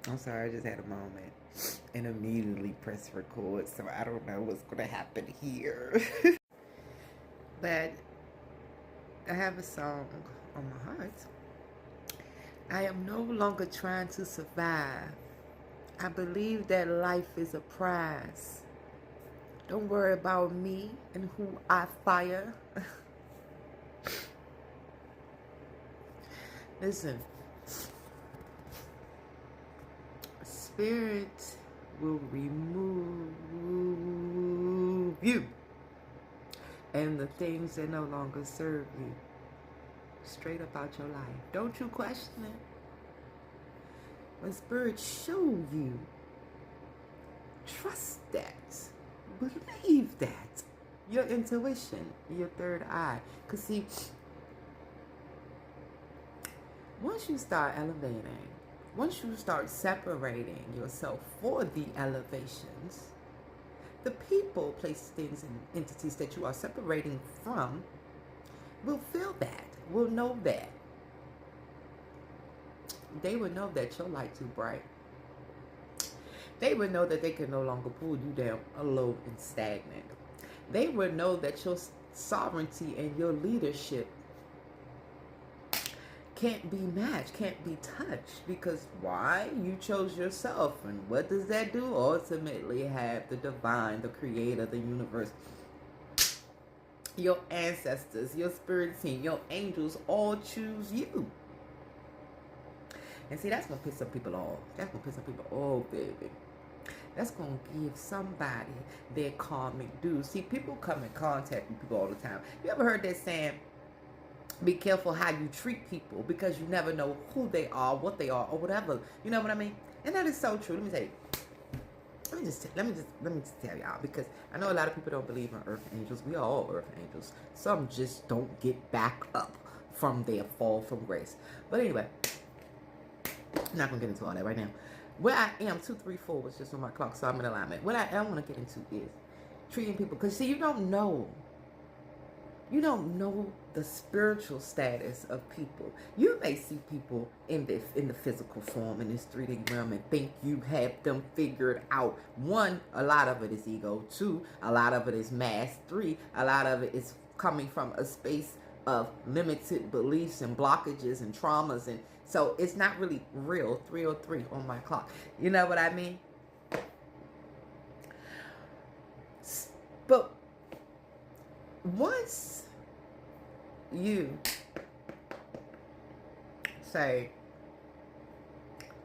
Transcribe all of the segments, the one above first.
I'm sorry, I just had a moment and immediately pressed record, so I don't know what's going to happen here. But I have a song on my heart. I am no longer trying to survive. I believe that life is a prize. Don't worry about me and who I fire. Listen, spirit will remove you and the things that no longer serve you straight up out your life. Don't you question it. When spirit show you, trust that. Believe that. Your intuition, your third eye. Because see, once you start elevating, once you start separating yourself for the elevations, the people, places, things, and entities that you are separating from will feel that, will know that. They will know that your light too bright. They will know that they can no longer pull you down alone and stagnant. They will know that your sovereignty and your leadership can't be matched, can't be touched. Because why? You chose yourself. And what does that do? Ultimately have the divine, the creator, the universe, your ancestors, your spirit team, your angels all choose you. And see, that's going to piss some people off. That's going to piss some people off, baby. That's going to give somebody their karmic due. See, people come in contact with people all the time. You ever heard that saying, be careful how you treat people because you never know who they are, what they are, or whatever. You know what I mean? And that is so true. Let me tell you. Let me just tell y'all, because I know a lot of people don't believe in earth angels. We are all earth angels. Some just don't get back up from their fall from grace. But anyway, I'm not gonna get into all that right now. Where I am, 234 was just on my clock, so I'm in alignment. What I want to get into is treating people, because see, you don't know the spiritual status of people. You may see people in the physical form, in this 3D realm, and think you have them figured out. One, a lot of it is ego. Two, a lot of it is mass. Three, a lot of it is coming from a space of limited beliefs and blockages and traumas, and so it's not really real. 303 on my clock. You know what I mean? But once you say,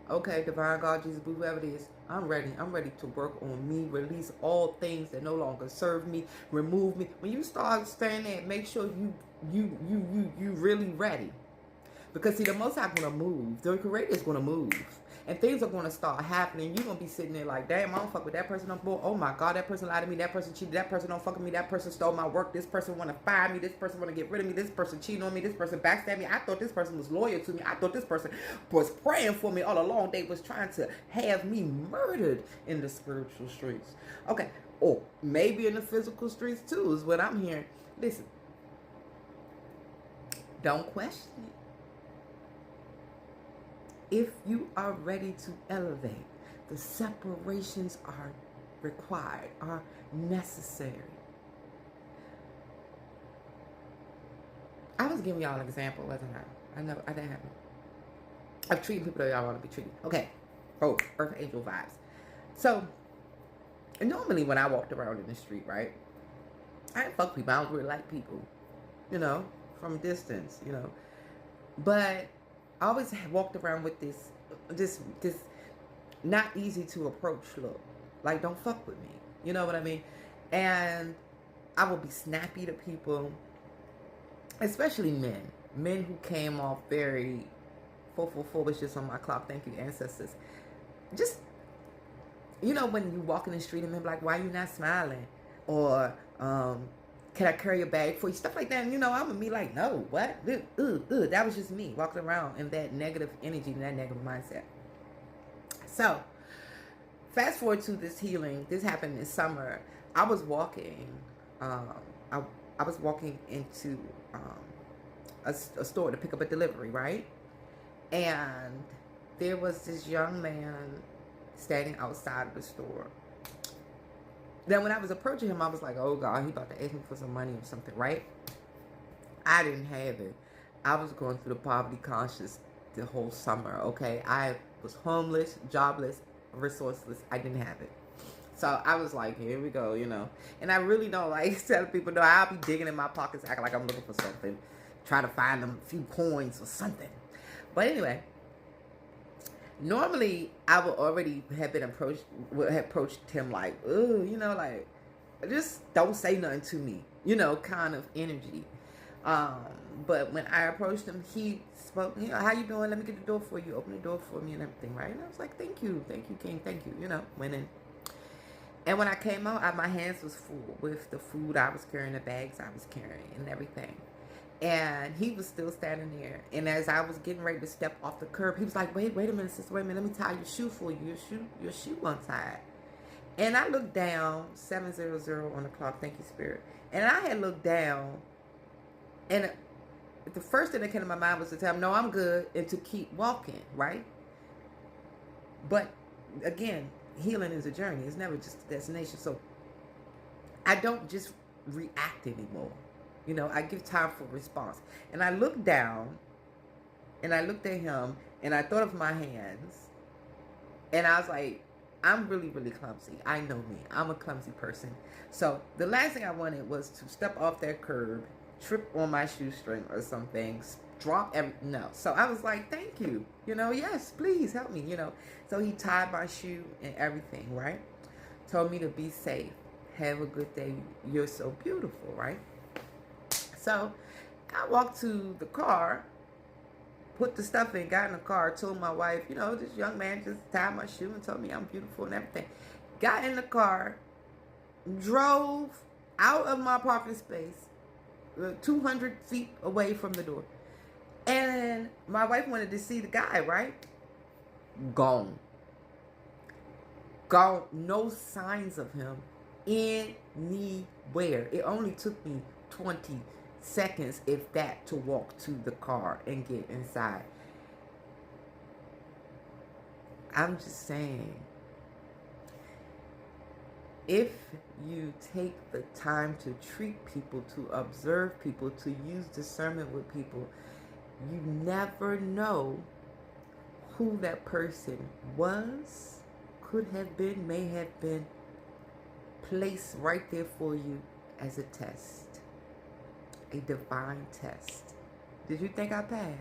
okay, divine God, Jesus, whoever it is, I'm ready to work on me, release all things that no longer serve me, remove me. When you start saying that, make sure you really ready. Because see, the Most High gonna move. The Creator is gonna move. And things are gonna start happening. You're gonna be sitting there like, damn, I don't fuck with that person no more. Oh my God, that person lied to me. That person cheated. That person don't fuck with me. That person stole my work. This person wanna fire me. This person wanna get rid of me. This person cheating on me. This person backstabbed me. I thought this person was loyal to me. I thought this person was praying for me all along. They was trying to have me murdered in the spiritual streets. Okay, or maybe in the physical streets too, is what I'm hearing. Listen, don't question it. If you are ready to elevate, the separations are required, are necessary. I was giving y'all an example, wasn't I? I didn't have it. Of treating people that y'all want to be treated. Okay. Oh, Earth Angel vibes. So, normally when I walked around in the street, right, I didn't fuck people. I don't really like people, from a distance, But I always walked around with this not easy to approach look. Like, don't fuck with me. You know what I mean? And I would be snappy to people, especially men. Men who came off very 444 was just on my clock. Thank you, ancestors. Just, when you walk in the street and they're like, why are you not smiling? Or, can I carry a bag for you? Stuff like that. And, I'm going to be like, no, what? That was just me walking around in that negative energy and that negative mindset. So, fast forward to this healing. This happened this summer. I was walking. I was walking into a store to pick up a delivery, right? And there was this young man standing outside of the store. Then when I was approaching him, I was like, oh God, he about to ask me for some money or something, right? I didn't have it. I was going through the poverty conscious the whole summer, okay? I was homeless, jobless, resourceless. I didn't have it. So I was like, here we go, you know. And I really don't like telling people, no, I'll be digging in my pockets, acting like I'm looking for something, trying to find them a few coins or something. But anyway, normally I would already have been approached him like, ooh, you know, like, just don't say nothing to me, you know, kind of energy. But when I approached him, he spoke, you know, how you doing? Let me get the door for you. Open the door for me and everything, right? And I was like, thank you, King, thank you. You know, went in. And when I came out, my hands was full with the food I was carrying, the bags I was carrying, and everything. And he was still standing there. And as I was getting ready to step off the curb, he was like, wait a minute, sister, wait a minute. Let me tie your shoe for you. Your shoe untied. And I looked down, 700 on the clock. Thank you, Spirit. And I had looked down, and the first thing that came to my mind was to tell him, no, I'm good, and to keep walking, right? But again, healing is a journey. It's never just a destination. So I don't just react anymore. You know, I give time for response. And I looked down, and I looked at him, and I thought of my hands, and I was like, I'm really, really clumsy. I know me. I'm a clumsy person. So the last thing I wanted was to step off that curb, trip on my shoestring or something, drop no. So I was like, thank you. You know, yes, please help me, you know. So he tied my shoe and everything, right? Told me to be safe. Have a good day. You're so beautiful, right? So I walked to the car, put the stuff in, got in the car, told my wife, you know, this young man just tied my shoe and told me I'm beautiful and everything. Got in the car, drove out of my parking space, 200 feet away from the door. And my wife wanted to see the guy, right? Gone. Gone. No signs of him anywhere. It only took me 20 seconds, if that, to walk to the car and get inside. I'm just saying, if you take the time to treat people, to observe people, to use discernment with people, you never know who that person was, could have been, may have been, placed right there for you as a test, a divine test. Did you think I passed?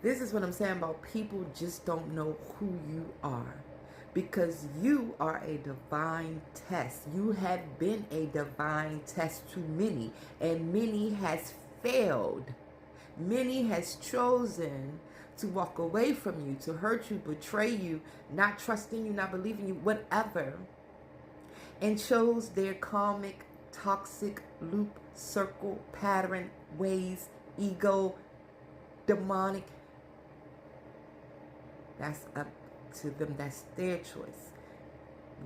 This is what I'm saying about people just don't know who you are, because you are a divine test. You have been a divine test to many, and many has failed. Many has chosen to walk away from you, to hurt you, betray you, not trusting you, not believing you, whatever, and chose their karmic, toxic loop, circle, pattern, ways, ego, demonic. That's up to them. That's their choice.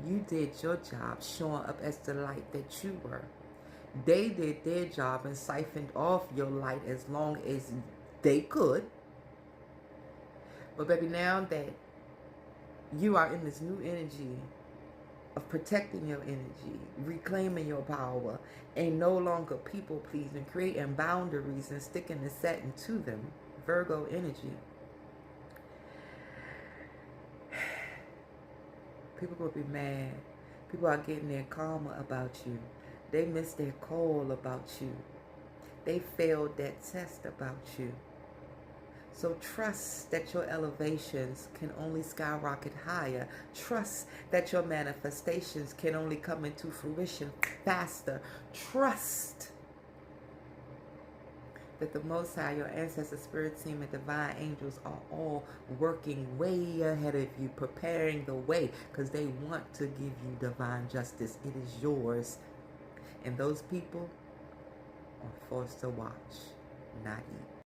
You did your job showing up as the light that you were. They did their job and siphoned off your light as long as they could. But baby, now that you are in this new energy of protecting your energy, reclaiming your power, and no longer people pleasing, creating boundaries and sticking and setting to them, Virgo energy, people will be mad. People are getting their karma about you. They missed their call about you. They failed that test about you. So trust that your elevations can only skyrocket higher. Trust that your manifestations can only come into fruition faster. Trust that the Most High, your ancestors, spirit team, and divine angels are all working way ahead of you, preparing the way, because they want to give you divine justice. It is yours. And those people are forced to watch, not eat.